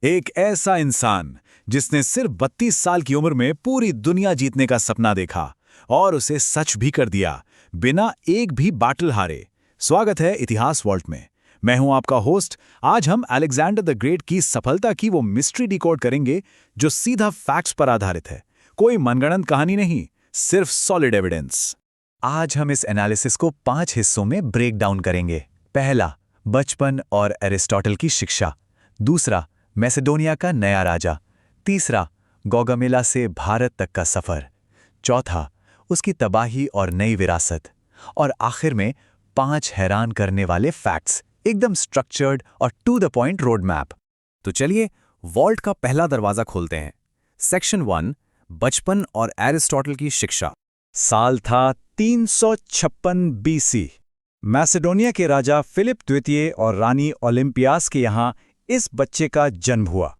एक ऐसा इंसान जिसने सिर्फ 32 साल की उम्र में पूरी दुनिया जीतने का सपना देखा और उसे सच भी कर दिया, बिना एक भी बैटल हारे। स्वागत है इतिहास वॉल्ट में। मैं हूं आपका होस्ट। आज हम अलेक्जेंडर द ग्रेट की सफलता की वो मिस्ट्री डिकोड करेंगे जो सीधा फैक्ट्स पर आधारित है। कोई मनगढ़ंत कहानी नहीं, सिर्फ सॉलिड एविडेंस। आज हम इस एनालिसिस को 5 हिस्सों में ब्रेक डाउन करेंगे। पहला, बचपन और एरिस्टोटल की शिक्षा। दूसरा, मैसेडोनिया का नया राजा। तीसरा, गौगामेला से भारत तक का सफर। चौथा, उसकी तबाही और नई विरासत। और आखिर में 5 हैरान करने वाले फैक्ट्स, एकदम स्ट्रक्चर्ड और to the point road map. तो चलिए वॉल्ट का पहला दरवाजा खोलते हैं। सेक्शन 1, बचपन और एरिस्टोटल की शिक्षा। साल था 356 बीसी। मैसेडोनिया के राजा फिलिप द्वितीय और रानी ओलिम्पियास के यहाँ इस बच्चे का जन्म हुआ।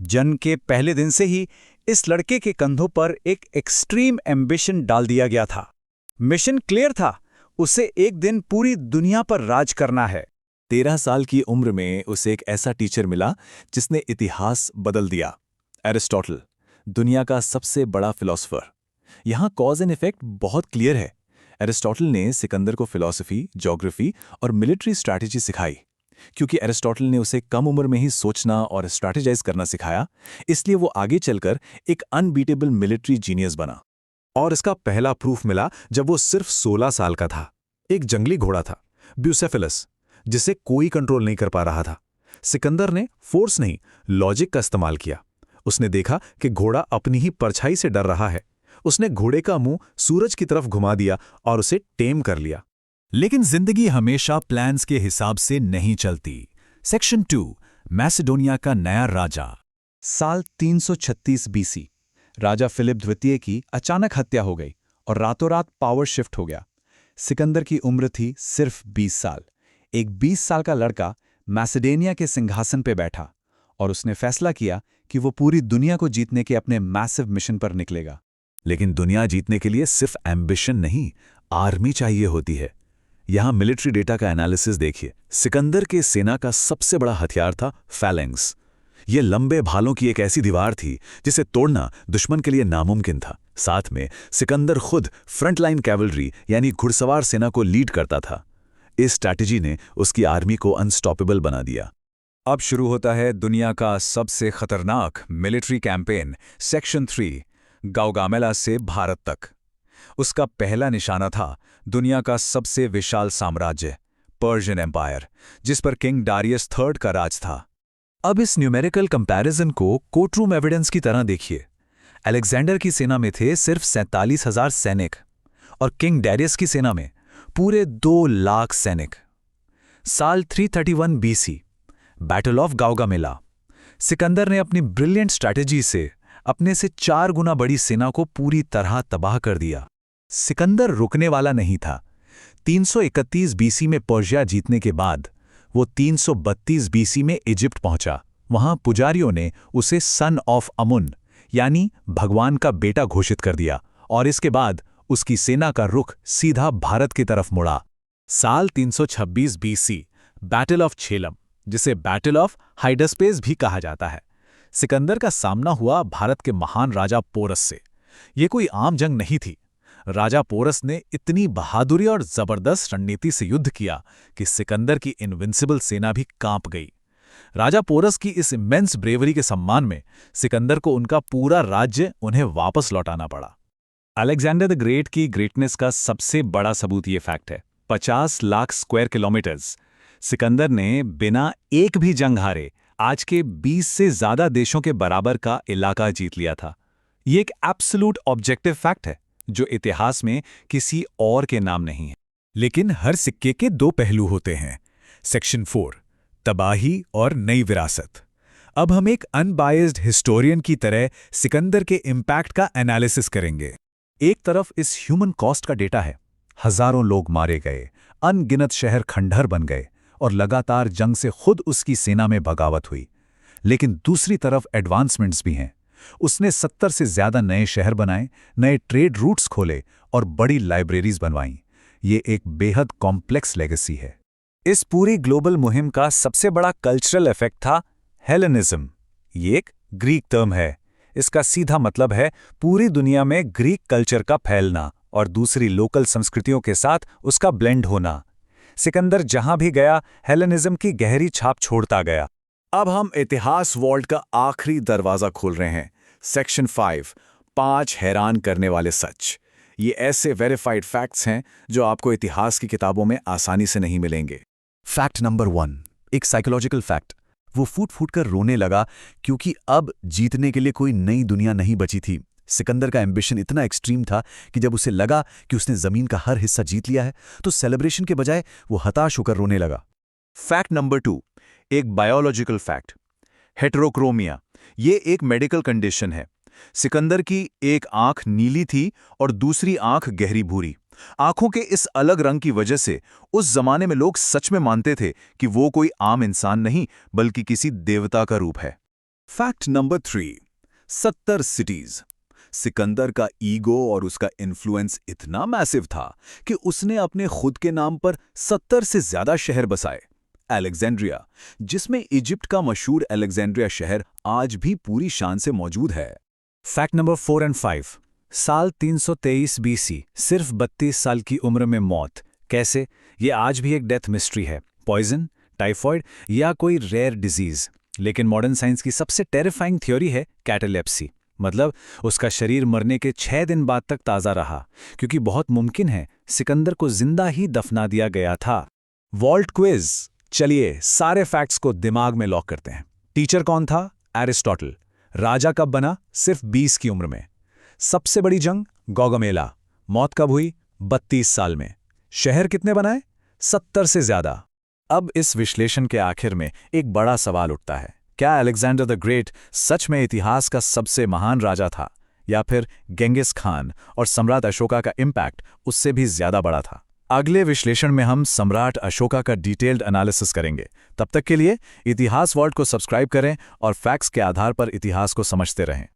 जन्म के पहले दिन से ही इस लड़के के कंधों पर एक एक्सट्रीम एम्बिशन डाल दिया गया था। मिशन क्लियर था, उसे एक दिन पूरी दुनिया पर राज करना है। 13 साल की उम्र में उसे एक ऐसा टीचर मिला जिसने इतिहास बदल दिया। एरिस्टोटल, दुनिया का सबसे बड़ा फिलॉसफर। यहाँ कॉज एंड इफेक्ट बहुत क्लियर है। एरिस्टोटल ने सिकंदर को फिलॉसफी, ज्योग्राफी और मिलिट्री स्ट्रैटेजी सिखाई। क्योंकि एरिस्टोटल ने उसे कम उम्र में ही सोचना और स्ट्रैटेजाइज करना सिखाया, इसलिए वो आगे चलकर एक अनबीटेबल मिलिट्री जीनियस बना। और इसका पहला प्रूफ मिला जब वो सिर्फ 16 साल का था। एक जंगली घोड़ा था, ब्यूसेफिलस, जिसे कोई कंट्रोल नहीं कर पा रहा था। सिकंदर ने फोर्स नहीं, लॉजिक का इस्तेमाल किया। उसने देखा कि घोड़ा अपनी ही परछाई से डर रहा है। उसने घोड़े का मुंह सूरज की तरफ घुमा दिया और उसे टेम कर लिया। लेकिन जिंदगी हमेशा प्लान्स के हिसाब से नहीं चलती। सेक्शन 2, मैसेडोनिया का नया राजा। साल 336 बीसी। राजा फिलिप द्वितीय की अचानक हत्या हो गई और रातों रात पावर शिफ्ट हो गया। सिकंदर की उम्र थी सिर्फ 20 साल। एक 20 साल का लड़का मैसेडोनिया के सिंहासन पे बैठा और उसने फैसला किया कि वो पूरी दुनिया को जीतने के अपने मैसिव मिशन पर निकलेगा। लेकिन दुनिया जीतने के लिए सिर्फ एम्बिशन नहीं, आर्मी चाहिए होती है। यहां मिलिट्री डेटा का एनालिसिस देखिए। सिकंदर के सेना का सबसे बड़ा हथियार था फैलेंक्स। ये लंबे भालों की एक ऐसी दीवार थी जिसे तोड़ना दुश्मन के लिए नामुमकिन था। साथ में सिकंदर खुद फ्रंटलाइन कैवलरी यानी घुड़सवार सेना को लीड करता था। इस स्ट्रैटेजी ने उसकी आर्मी को अनस्टॉपेबल बना दिया। अब शुरू होता है दुनिया का सबसे खतरनाक मिलिट्री कैंपेन। सेक्शन 3, गौगामेला से भारत तक। उसका पहला निशाना था दुनिया का सबसे विशाल साम्राज्य, पर्शियन एम्पायर, जिस पर किंग डारियस III का राज था। अब इस न्यूमेरिकल कंपैरिजन को कोर्टरूम एविडेंस की तरह देखिए। अलेक्जेंडर की सेना में थे सिर्फ 47,000 सैनिक और किंग डारियस की सेना में पूरे 2 लाख सैनिक। साल 331 BC, battle of Gaugamela. Sikandar ने अपनी ब्रिलियंट स्ट्रैटेजी से अपने से 4 गुना बड़ी सेना को पूरी तरह तबाह कर दिया। सिकंदर रुकने वाला नहीं था। 331 बीसी में पर्शिया जीतने के बाद वो 332 बीसी में इजिप्ट पहुंचा। वहां पुजारियों ने उसे सन ऑफ अमुन यानी भगवान का बेटा घोषित कर दिया और इसके बाद उसकी सेना का रुख सीधा भारत की तरफ मुड़ा। साल 326 बीसी, बैटल ऑफ झेलम, जिसे बैटल ऑफ हाइडस्पेस भी कहा जाता है। सिकंदर का सामना हुआ भारत के महान राजा पोरस से। ये कोई आम जंग नहीं थी। राजा पोरस ने इतनी बहादुरी और जबरदस्त रणनीति से युद्ध किया कि सिकंदर की इनविंसिबल सेना भी कांप गई। राजा पोरस की इस इमेंस ब्रेवरी के सम्मान में सिकंदर को उनका पूरा राज्य उन्हें वापस लौटाना पड़ा। अलेक्जेंडर द ग्रेट की ग्रेटनेस का सबसे बड़ा सबूत ये फैक्ट है, 50 लाख स्क्वायर किलोमीटर्स। सिकंदर ने बिना एक भी जंग हारे आज के 20 से ज्यादा देशों के बराबर का इलाका जीत लिया था। ये एक एब्सोल्यूट ऑब्जेक्टिव फैक्ट है जो इतिहास में किसी और के नाम नहीं है। लेकिन हर सिक्के के 2 पहलू होते हैं। सेक्शन 4, तबाही और नई विरासत। अब हम एक अनबायस्ड हिस्टोरियन की तरह सिकंदर के इम्पैक्ट का एनालिसिस करेंगे। एक तरफ इस ह्यूमन कॉस्ट का डेटा है, हजारों लोग मारे गए, अनगिनत शहर खंडहर बन गए और लगातार जंग से खुद उसकी सेना में बगावत हुई। लेकिन दूसरी तरफ एडवांसमेंट्स भी हैं। उसने 70 से ज्यादा नए शहर बनाए, नए ट्रेड रूट्स खोले और बड़ी लाइब्रेरीज बनवाईं। ये एक बेहद कॉम्प्लेक्स लेगेसी है। इस पूरी ग्लोबल मुहिम का सबसे बड़ा कल्चरल इफेक्ट था हेलेनिज्म। ये एक ग्रीक टर्म है। इसका सीधा मतलब है पूरी दुनिया में ग्रीक कल्चर का फैलना और दूसरी लोकल संस्कृतियों के साथ उसका ब्लेंड होना। सिकंदर जहां भी गया हेलेनिज्म की गहरी छाप छोड़ता गया। अब हम इतिहास वॉल्ट का आखिरी दरवाजा खोल रहे हैं। सेक्शन 5, 5 हैरान करने वाले सच। ये ऐसे वेरीफाइड फैक्ट्स हैं जो आपको इतिहास की किताबों में आसानी से नहीं मिलेंगे। फैक्ट नंबर 1, एक साइकोलॉजिकल फैक्ट। वो फूट फूट कर रोने लगा क्योंकि अब जीतने के लिए कोई नई दुनिया नहीं बची थी। सिकंदर का एम्बिशन इतना एक्सट्रीम था कि जब उसे लगा कि उसने जमीन का हर हिस्सा जीत लिया है तो सेलिब्रेशन के बजाय वो हताश होकर रोने लगा। फैक्ट नंबर 2, एक बायोलॉजिकल फैक्ट। हेटेरोक्रोमिया, ये एक मेडिकल कंडीशन है। सिकंदर की एक आंख नीली थी और दूसरी आंख गहरी भूरी। आंखों के इस अलग रंग की वजह से उस जमाने में लोग सच में मानते थे कि वो कोई आम इंसान नहीं बल्कि किसी देवता का रूप है। Fact number 3, 70 cities. सिकंदर का ईगो और उसका इन्फ्लुएंस इतना मैसिव था कि उसने अपने खुद के नाम पर 70 से ज्यादा शहर बसाए। अलेक्जेंड्रिया, जिसमें इजिप्ट का मशहूर अलेक्जेंड्रिया शहर आज भी पूरी शान से मौजूद है। फैक्ट नंबर 4 और 5, साल 323 BC, सिर्फ 32 साल की उम्र में मौत। कैसे? ये आज भी एक डेथ मिस्ट्री है। पॉइजन, टाइफॉइड या कोई रेयर डिजीज। लेकिन मॉडर्न साइंस की सबसे टेरिफाइंग थ्योरी है कैटालेप्सी, मतलब उसका शरीर मरने के 6 दिन बाद तक ताज़ा रहा, क्योंकि बहुत मुमकिन है सिकंदर को जिंदा ही दफना दिया गया था। Walt quiz. चलिए सारे फैक्ट्स को दिमाग में लॉक करते हैं। टीचर कौन था? एरिस्टोटल। राजा कब बना? सिर्फ 20 की उम्र में। सबसे बड़ी जंग? गौगमेला। मौत कब हुई? 32 साल में। शहर कितने बनाए? 70 से ज्यादा। अब इस विश्लेषण के आखिर में एक बड़ा सवाल उठता है, क्या अलेक्जेंडर द ग्रेट सच में इतिहास का सबसे महान राजा था, या फिर गेंगिस खान और सम्राट अशोका का इम्पैक्ट उससे भी ज्यादा बड़ा था? अगले विश्लेषण में हम सम्राट अशोका का डिटेल्ड एनालिसिस करेंगे। तब तक के लिए इतिहास वॉल्ट को सब्सक्राइब करें और फैक्ट्स के आधार पर इतिहास को समझते रहें।